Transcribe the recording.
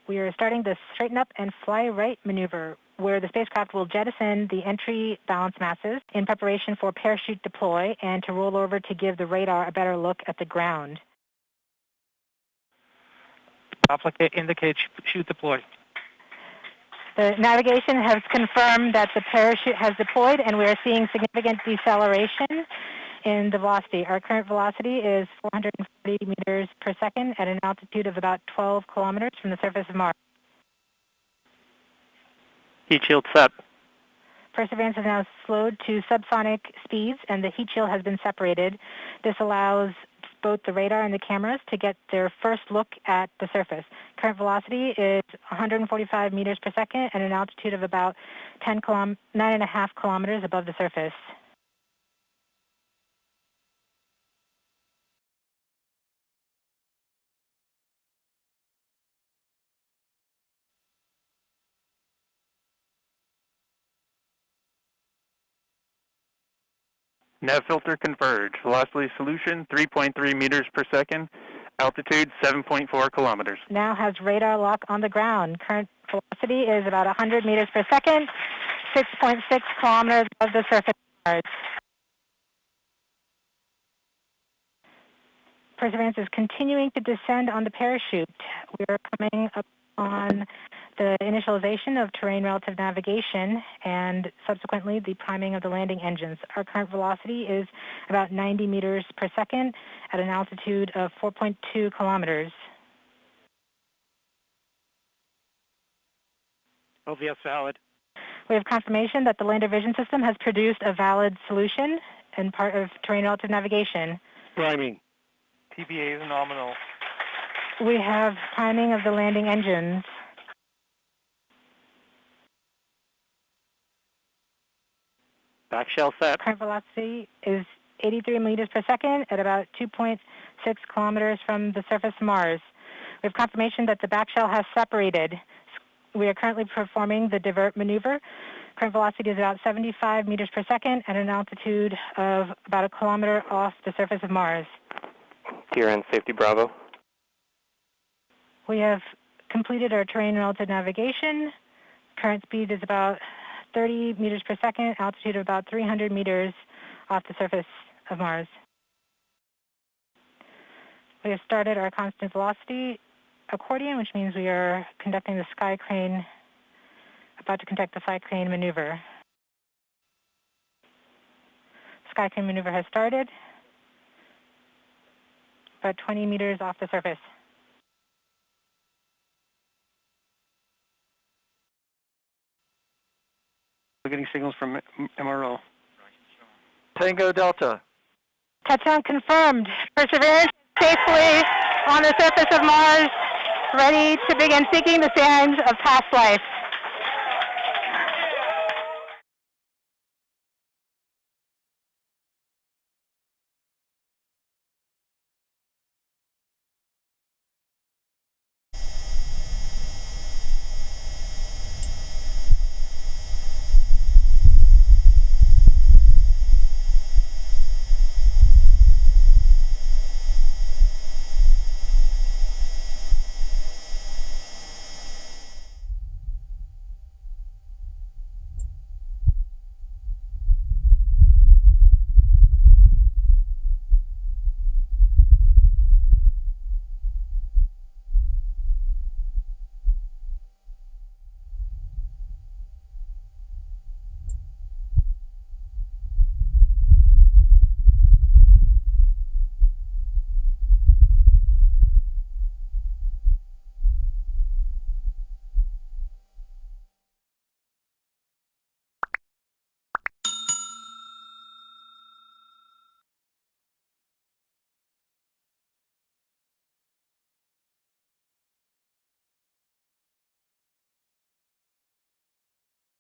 We are starting the straighten up and fly right maneuver, where the spacecraft will jettison the entry balance masses in preparation for parachute deploy and to roll over to give the radar a better look at the ground. Applicate indicate chute deploy. The navigation has confirmed that the parachute has deployed, and we are seeing significant deceleration in the velocity. Our current velocity is 440 meters per second at an altitude of about 12 kilometers from the surface of Mars. Heat shield set. Perseverance has now slowed to subsonic speeds, and the heat shield has been separated. This allows both the radar and the cameras to get their first look at the surface. Current velocity is 145 meters per second at an altitude of about 9.5 kilometers above the surface. Nav filter converge. Velocity solution 3.3 meters per second. Altitude 7.4 kilometers. Now has radar lock on the ground. Current velocity is about 100 meters per second, 6.6 kilometers above the surface of Mars. Perseverance is continuing to descend on the parachute. We are coming up on the initialization of terrain relative navigation and subsequently the priming of the landing engines. Our current velocity is about 90 meters per second at an altitude of 4.2 kilometers. LVS valid. We have confirmation that the lander vision system has produced a valid solution and part of terrain relative navigation. Priming. TBA is nominal. We have priming of the landing engines. Back shell set. Current velocity is 83 meters per second at about 2.6 kilometers from the surface of Mars. We have confirmation that the back shell has separated. We are currently performing the divert maneuver. Current velocity is about 75 meters per second at an altitude of about a kilometer off the surface of Mars. TRN safety Bravo. We have completed our terrain relative navigation. Current speed is about 30 meters per second, altitude of about 300 meters off the surface of Mars. We have started our constant velocity accordion, which means we are conducting the sky crane, about to conduct the sky crane maneuver. Sky crane maneuver has started, about 20 meters off the surface. We're getting signals from MRO. Tango Delta. Touchdown confirmed. Perseverance safely on the surface of Mars, ready to begin seeking the signs of past life.